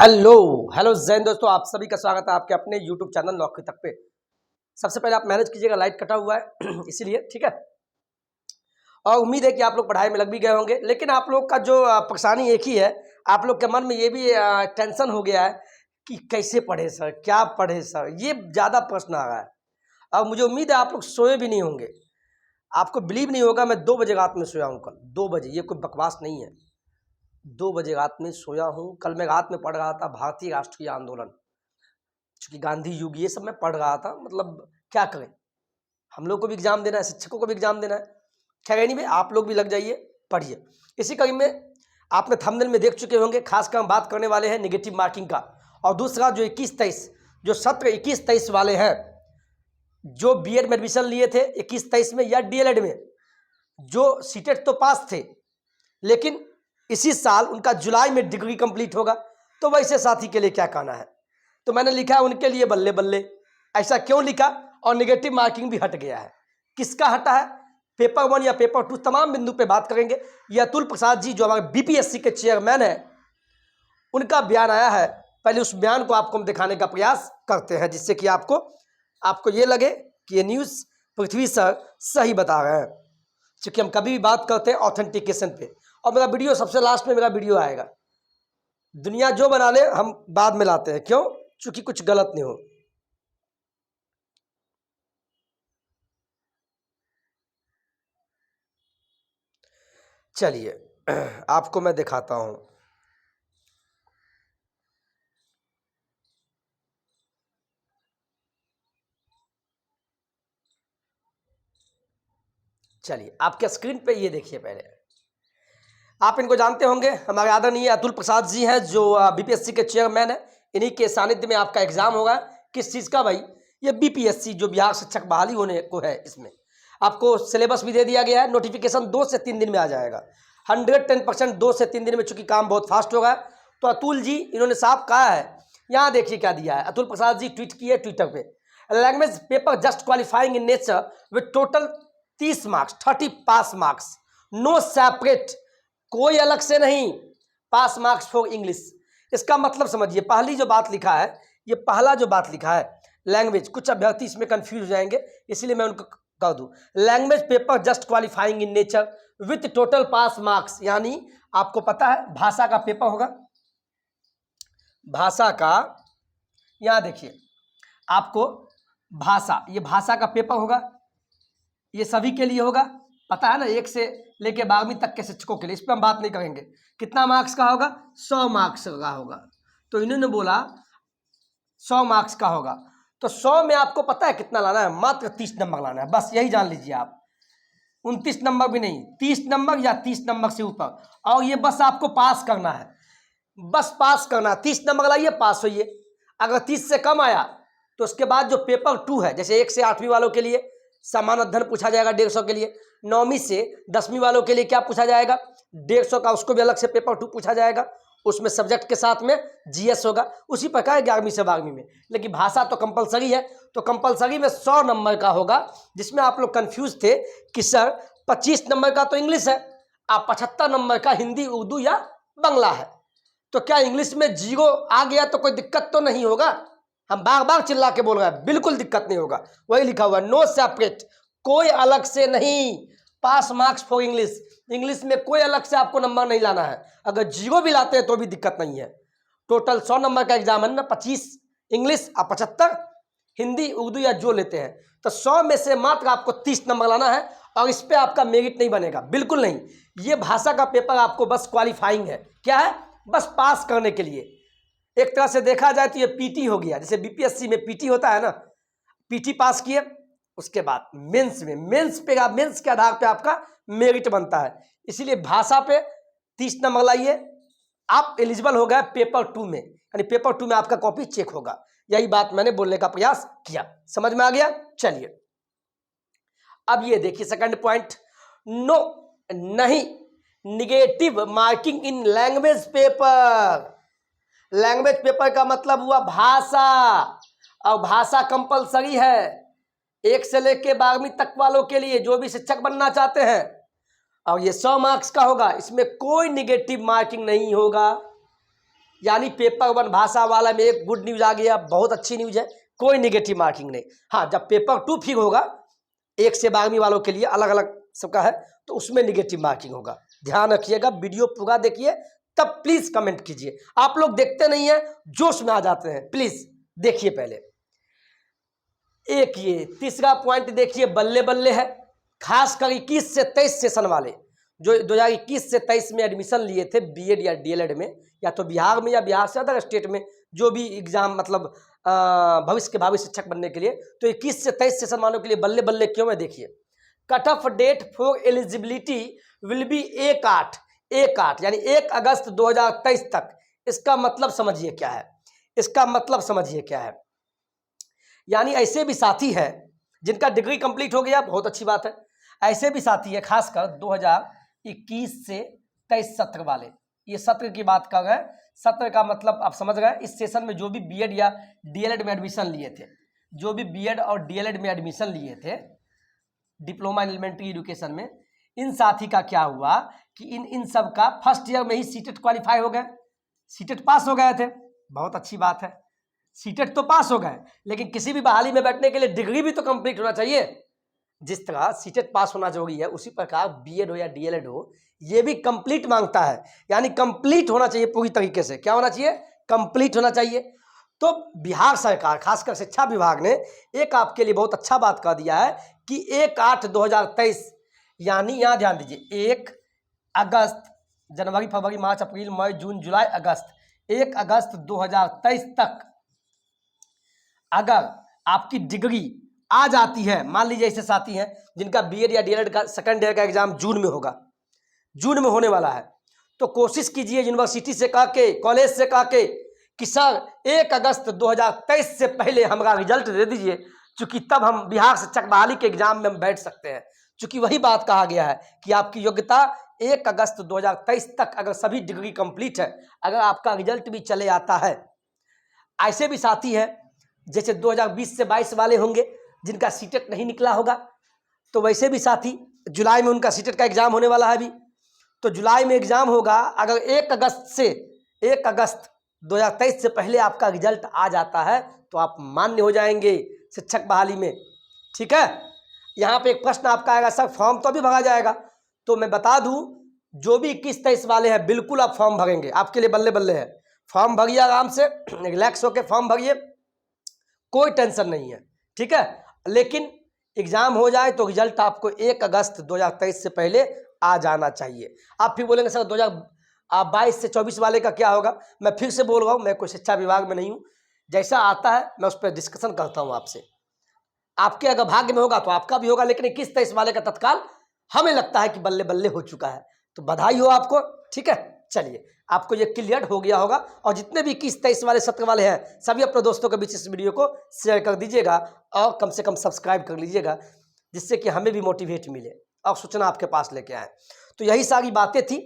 Hello hello Jain दोस्तों, आप सभी का स्वागत है आपके अपने यूट्यूब चैनल नौकरी तक पे। सबसे पहले आप मैनेज कीजिएगा, लाइट कटा हुआ है इसीलिए, ठीक है। और उम्मीद है कि आप लोग पढ़ाई में लग भी गए होंगे, लेकिन आप लोग का जो परेशानी एक ही है। आप लोग के मन में ये भी टेंशन हो गया है कि कैसे पढ़े सर, क्या पढ़े सर, ये ज़्यादा प्रश्न आ रहा है। और मुझे उम्मीद है आप लोग सोए भी नहीं होंगे। आपको बिलीव नहीं होगा, मैं 2 बजे रात में सोया हूँ कल 2 बजे, ये कोई बकवास नहीं है। 2 बजे रात में सोया हूँ। कल मैं रात में पढ़ रहा था भारतीय राष्ट्रीय आंदोलन, चूँकि गांधी युग ये सब मैं पढ़ रहा था। मतलब क्या करें, हम लोग को भी एग्जाम देना है, शिक्षकों को भी एग्जाम देना है। खैर एनीवे, आप लोग भी लग जाइए, पढ़िए। इसी कड़ी में आपने थंबनेल में देख चुके होंगे, खासकर हम बात करने वाले हैं नेगेटिव मार्किंग का। और दूसरा जो 21-23 जो सत्र 21-23 वाले हैं, जो बीएड में एडमिशन लिए थे 21-23 में, या डीएलएड में, जो सीटेट तो पास थे लेकिन इसी साल उनका जुलाई में डिग्री कंप्लीट होगा, तो वैसे साथी के लिए क्या कहना है। तो मैंने लिखा है उनके लिए बल्ले बल्ले। ऐसा क्यों लिखा, और नेगेटिव मार्किंग भी हट गया है। किसका हटा है, पेपर 1 या पेपर 2, तमाम बिंदु पे बात करेंगे। ये अतुल प्रसाद जी जो हमारे बीपीएससी के चेयरमैन है, उनका बयान आया है। पहले उस बयान को आपको हम दिखाने का प्रयास करते हैं, जिससे कि आपको ये लगे कि ये न्यूज़ पृथ्वी सर सही बता रहे हैं। क्योंकि हम कभी भी बात करते हैं ऑथेंटिकेशन पे, और मेरा वीडियो सबसे लास्ट में मेरा वीडियो आएगा। दुनिया जो बना ले हम बाद में लाते हैं, क्यों? चूंकि कुछ गलत नहीं हो। चलिए आपको मैं दिखाता हूं। चलिए आपके स्क्रीन पे ये देखिए। पहले आप इनको जानते होंगे, हमारे आदरणीय अतुल प्रसाद जी हैं, जो बीपीएससी के चेयरमैन है। इन्हीं के सानिध्य में आपका एग्जाम होगा। किस चीज़ का भाई? ये बीपीएससी जो बिहार शिक्षक बहाली होने को है, इसमें आपको सिलेबस भी दे दिया गया है। नोटिफिकेशन 2 से 3 दिन में आ जाएगा। 110% 2 से 3 दिन में, चूंकि काम बहुत फास्ट होगा। तो अतुल जी इन्होंने साफ कहा है, यहाँ देखिए क्या दिया है। अतुल प्रसाद जी ट्वीट किए ट्विटर पे, language paper just qualifying in nature with total 30 marks, 30 pass marks, no separate, कोई अलग से नहीं, पास मार्क्स फॉर इंग्लिश। इसका मतलब समझिए, पहली जो बात लिखा है, ये पहला जो बात लिखा है लैंग्वेज, कुछ अभ्यर्थी इसमें कंफ्यूज हो जाएंगे, इसलिए मैं उनको कह दूं, language paper just qualifying in nature with total pass marks. यानी आपको पता है भाषा का पेपर होगा, भाषा का, यहां देखिए आपको भाषा, ये भाषा का पेपर होगा, ये सभी के लिए होगा, पता है ना, 1 से लेके 12वीं तक के शिक्षकों के लिए। इस पर हम बात नहीं करेंगे। कितना मार्क्स का होगा? 100 मार्क्स का होगा। तो इन्होंने बोला 100 मार्क्स का होगा, तो 100 में आपको पता है कितना लाना है? मात्र 30 नंबर लाना है, बस यही जान लीजिए आप। 29 नंबर भी नहीं, 30 नंबर या 30 नंबर से ऊपर। और ये बस आपको पास करना है, बस पास करना। 30 नंबर लाइए, पास होइए। अगर 30 से कम आया तो उसके बाद जो पेपर 2 है, जैसे 1 से 8वीं वालों के लिए सामान्य अध्ययन पूछा जाएगा 150 के लिए, 9वीं से 10वीं वालों के लिए क्या पूछा जाएगा? 150 का, उसको भी अलग से पेपर 2 पूछा जाएगा। उसमें सब्जेक्ट के साथ में जीएस होगा। उसी प्रकार 11वीं से 12वीं में। लेकिन भाषा तो कंपलसरी है, तो कंपलसरी में 100 नंबर का होगा। जिसमें आप लोग कंफ्यूज थे कि सर 25 नंबर का तो इंग्लिश है, आप 75 नंबर का हिंदी, उर्दू या बंगला है, तो क्या इंग्लिश में 0 आ गया तो कोई दिक्कत तो नहीं होगा? हम बार बार चिल्ला के बोल रहे हैं, बिल्कुल दिक्कत नहीं होगा। वही लिखा हुआ, नो सेपरेट, कोई अलग से नहीं, pass marks for English. English में कोई अलग से आपको नंबर नहीं लाना है। अगर 0 भी लाते हैं तो भी दिक्कत नहीं है। टोटल 100 नंबर का एग्जाम है ना, 25 इंग्लिश और 75 हिंदी, उर्दू या जो लेते हैं। तो 100 में से मात्र आपको 30 नंबर लाना है, और इस पर आपका मेरिट नहीं बनेगा, बिल्कुल नहीं। ये भाषा का पेपर आपको बस क्वालिफाइंग है। क्या है? बस पास करने के लिए। एक तरह से देखा जाए तो ये पीटी हो गया, जैसे बीपीएससी में पीटी होता है ना, पीटी पास किए, उसके बाद मेंस में, मेंस के आधार पे आपका मेरिट बनता है। इसीलिए भाषा पे 30 नंबर लाइए, आप एलिजिबल हो गए पेपर 2 में। यानी पेपर 2 में आपका कॉपी चेक होगा। यही बात मैंने बोलने का प्रयास किया, समझ में आ गया? चलिए अब ये देखिए सेकंड पॉइंट, नो, नहीं, negative marking in language paper. Language paper का मतलब हुआ भाषा, और भाषा कंपलसरी है 1 से लेके 12वीं तक वालों के लिए, जो भी शिक्षक बनना चाहते हैं। और ये 100 मार्क्स का होगा, इसमें कोई निगेटिव मार्किंग नहीं होगा। यानी पेपर 1 भाषा वाला में एक गुड न्यूज़ आ गया, बहुत अच्छी न्यूज़ है, कोई निगेटिव मार्किंग नहीं। हाँ, जब पेपर 2 फिर होगा 1 से 12वीं वालों के लिए अलग अलग सबका है, तो उसमें निगेटिव मार्किंग होगा। ध्यान रखिएगा, वीडियो पूरा देखिए, तब प्लीज कमेंट कीजिए। आप लोग देखते नहीं है, जोश में आ जाते हैं, प्लीज देखिए पहले। एक ये तीसरा पॉइंट देखिए, बल्ले बल्ले है, खासकर 21 से 23 सेशन वाले जो 2021 से 23 में एडमिशन लिए थे बीएड या डीएलएड में, या तो बिहार में या बिहार से अदर स्टेट में, जो भी एग्जाम मतलब भविष्य के भावी शिक्षक बनने के लिए, तो 21 से 23 सेशन वालों के लिए बल्ले बल्ले क्यों है देखिए। Cut off date for eligibility will be 1/8 यानी 1 अगस्त 2023 तक। इसका मतलब समझिए क्या है, इसका मतलब समझिए क्या है। यानी ऐसे भी साथी हैं जिनका डिग्री कंप्लीट हो गया, बहुत अच्छी बात है, ऐसे भी साथी है खासकर 2021 से 23 सत्र वाले, ये सत्र की बात कर रहे हैं। सत्र का मतलब आप समझ गए, इस सेशन में जो भी बीएड या डीएलएड में एडमिशन लिए थे, जो भी बीएड और डीएलएड में एडमिशन लिए थे, डिप्लोमा इन एलिमेंट्री एजुकेशन में, इन साथी का क्या हुआ कि इन सब का फर्स्ट ईयर में ही सीटेट क्वालिफाई हो गए, सीटेट पास हो गए थे। बहुत अच्छी बात है, सीटेट तो पास हो गए, लेकिन किसी भी बहाली में बैठने के लिए डिग्री भी तो कंप्लीट होना चाहिए। जिस तरह सीटेट पास होना जरूरी है, उसी प्रकार बीएड हो या डीएलएड हो, ये भी कंप्लीट मांगता है, यानी कंप्लीट होना चाहिए पूरी तरीके से। क्या होना चाहिए? कंप्लीट होना चाहिए। तो बिहार सरकार खासकर शिक्षा विभाग ने एक आपके लिए बहुत अच्छा बात कह दिया है कि 1/8/2023, यानी यहाँ ध्यान दीजिए, 1 अगस्त, जनवरी फरवरी मार्च अप्रैल मई जून जुलाई अगस्त, 1 अगस्त 2023 तक अगर आपकी डिग्री आ जाती है, मान लीजिए ऐसे साथी हैं जिनका बीएड या डीएलएड का सेकंड ईयर का एग्जाम जून में होगा, जून में होने वाला है, तो कोशिश कीजिए यूनिवर्सिटी से कह के, कॉलेज से कह के कि सर 1 अगस्त 2023 से पहले हमारा रिजल्ट दे दीजिए, चूंकि तब हम बिहार शिक्षक बहाली के एग्जाम में हम बैठ सकते हैं। चूंकि वही बात कहा गया है कि आपकी योग्यता 1 अगस्त 2023 तक अगर सभी डिग्री कंप्लीट है, अगर आपका रिजल्ट भी चले आता है। ऐसे भी साथी हैं जैसे 2020 से 22 वाले होंगे जिनका सीटेट नहीं निकला होगा, तो वैसे भी साथी जुलाई में उनका सीटेट का एग्जाम होने वाला है अभी, तो जुलाई में एग्जाम होगा, अगर 1 अगस्त 2023 से पहले आपका रिजल्ट आ जाता है तो आप मान्य हो जाएंगे शिक्षक बहाली में। ठीक है, यहाँ पे एक प्रश्न आपका आएगा, सर फॉर्म तो अभी भरा जाएगा, तो मैं बता दूं जो भी 21-23 वाले हैं बिल्कुल आप फॉर्म भरेंगे, आपके लिए बल्ले बल्ले है। फॉर्म भरिए आराम से, रिलैक्स होकर फॉर्म भरिए, कोई टेंशन नहीं है। ठीक है, लेकिन एग्जाम हो जाए तो रिजल्ट आपको 1 अगस्त 2023 से पहले आ जाना चाहिए। आप फिर बोलेंगे सर 2022 से 24 वाले का क्या होगा? मैं फिर से बोल रहा हूँ, मैं कोई शिक्षा विभाग में नहीं हूँ, जैसा आता है मैं उस पर डिस्कशन करता हूँ आपसे। आपके अगर भाग्य में होगा तो आपका भी होगा, लेकिन 21-23 वाले का तत्काल हमें लगता है कि बल्ले बल्ले हो चुका है, तो बधाई हो आपको। ठीक है, चलिए आपको ये क्लियर हो गया होगा, और जितने भी 21-23 वाले सत्र वाले हैं सभी अपने दोस्तों के बीच इस वीडियो को शेयर कर दीजिएगा, और कम से कम सब्सक्राइब कर लीजिएगा, जिससे कि हमें भी मोटिवेट मिले और सूचना आपके पास लेके आए। तो यही सारी बातें थी,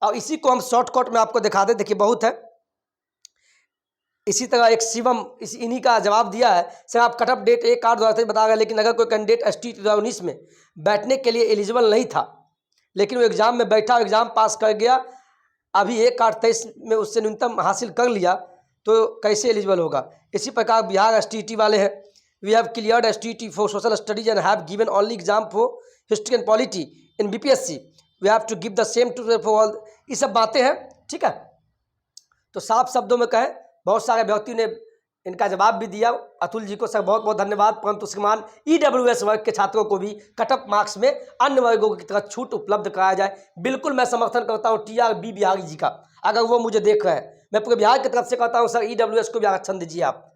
और इसी को हम शॉर्टकट में आपको दिखा दें। देखिए बहुत है, इसी तरह एक शिवम इन्हीं का जवाब दिया है, सर आप कट ऑफ डेट 1/8/2023 बता रहे, लेकिन अगर कोई कैंडिडेट ST 2019 में बैठने के लिए एलिजिबल नहीं था, लेकिन वो एग्जाम में बैठा, एग्जाम पास कर गया, अभी 1/8/23 में उससे न्यूनतम हासिल कर लिया, तो कैसे एलिजिबल होगा? इसी प्रकार बिहार STT वाले हैं, we have cleared STT for social studies and have given only exam for history and polity in BPSC, we have to give the same to for all. ये सब बातें हैं। ठीक है, तो साफ शब्दों में कहें, बहुत सारे व्यक्ति ने इनका जवाब भी दिया। अतुल जी को सर बहुत बहुत धन्यवाद, परंतु श्रीमान EWS वर्ग के छात्रों को भी कट ऑफ मार्क्स में अन्य वर्गों की तरह छूट उपलब्ध कराया जाए। बिल्कुल मैं समर्थन करता हूँ TRB बिहारी जी का, अगर वो मुझे देख रहे हैं, मैं पूरे बिहार की तरफ से कहता हूँ सर EWS को भी आरक्षण दीजिए, आप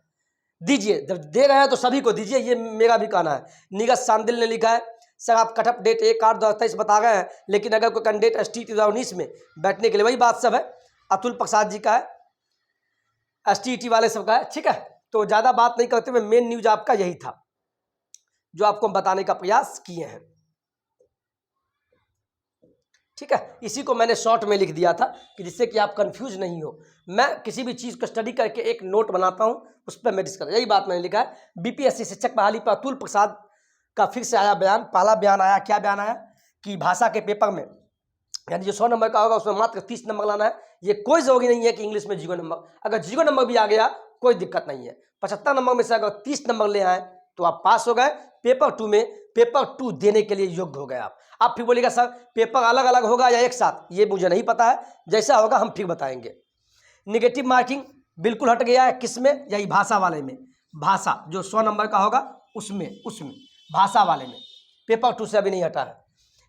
दीजिए, जब दे रहे हैं तो सभी को दीजिए, ये मेरा भी कहना है। नीरज सांदिल ने लिखा है, सर आप कट ऑफ डेट 1/8/2023 बता रहे हैं, लेकिन अगर कोई कैंडिडेट ST 2019 में बैठने के लिए, वही बात सब है। अतुल प्रसाद जी का है, STT वाले सब का है। ठीक है, तो ज़्यादा बात नहीं करते हुए मेन न्यूज आपका यही था जो आपको हम बताने का प्रयास किए हैं। ठीक है, इसी को मैंने शॉर्ट में लिख दिया था कि जिससे कि आप कंफ्यूज नहीं हो। मैं किसी भी चीज़ को स्टडी करके एक नोट बनाता हूँ, उस पर मैं डिस्कस, यही बात मैंने लिखा है। BPSC शिक्षक बहाली पर अतुल प्रसाद का फिर से आया बयान, पहला बयान आया, क्या बयान आया कि भाषा के पेपर में यानी जो 100 नंबर का होगा उसमें मात्र 30 नंबर लाना है। ये कोई जरूरी नहीं है कि इंग्लिश में 0 नंबर, अगर 0 नंबर भी आ गया कोई दिक्कत नहीं है। 75 नंबर में से अगर 30 नंबर ले आए तो आप पास हो गए। पेपर 2 में पेपर 2 देने के लिए योग्य हो गए आप फिर बोलिएगा सर पेपर अलग अलग होगा या एक साथ, ये मुझे नहीं पता है, जैसा होगा हम फिर बताएंगे। निगेटिव मार्किंग बिल्कुल हट गया है, किस में? यही भाषा वाले में। भाषा जो 100 नंबर का होगा उसमें भाषा वाले में पेपर 2 से अभी नहीं हटा है।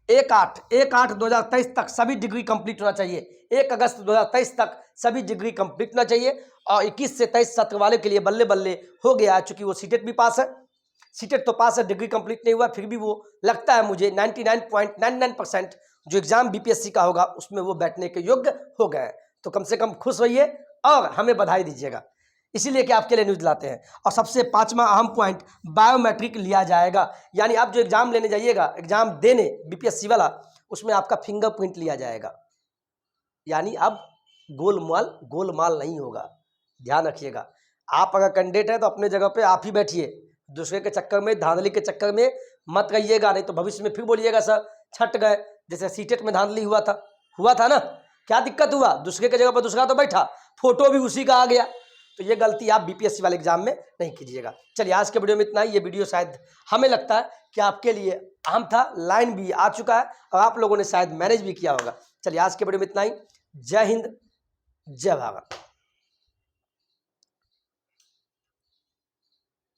1/8/2023 तक सभी डिग्री कंप्लीट होना चाहिए। 1 अगस्त 2023 तक सभी डिग्री कंप्लीट होना चाहिए। और 21 से 23 सत्र वाले के लिए बल्ले बल्ले हो गया, चूंकि वो सीटेट भी पास है। सीटेट तो पास है, डिग्री कंप्लीट नहीं हुआ, फिर भी वो लगता है मुझे 99.99% जो एग्जाम बीपीएससी का होगा उसमें वो बैठने के योग्य हो गए। तो कम से कम खुश होइए और हमें बधाई दीजिएगा, इसीलिए कि आपके लिए न्यूज लाते हैं। और सबसे 5वां अहम पॉइंट, बायोमेट्रिक लिया जाएगा। यानी आप जो एग्जाम लेने जाइएगा, एग्जाम देने बीपीएससी वाला, उसमें आपका फिंगरप्रिंट लिया जाएगा। यानी अब गोलमाल नहीं होगा, ध्यान रखिएगा। आप अगर कैंडिडेट है तो अपने जगह पे आप ही बैठिए, दूसरे के चक्कर में, धांधली के चक्कर में मत रहिएगा, नहीं तो भविष्य में फिर बोलिएगा सर छट गए। जैसे सीटेट में धांधली हुआ था ना, क्या दिक्कत हुआ? दूसरे के जगह पर दूसरा तो बैठा, फोटो भी उसी का आ गया। तो ये गलती आप बीपीएससी वाले एग्जाम में नहीं कीजिएगा। चलिए आज के वीडियो में इतना ही। ये वीडियो शायद हमें लगता है कि आपके लिए अहम था, लाइन भी आ चुका है और आप लोगों ने शायद मैनेज भी किया होगा। चलिए आज के वीडियो में इतना ही। जय हिंद, जय भारत।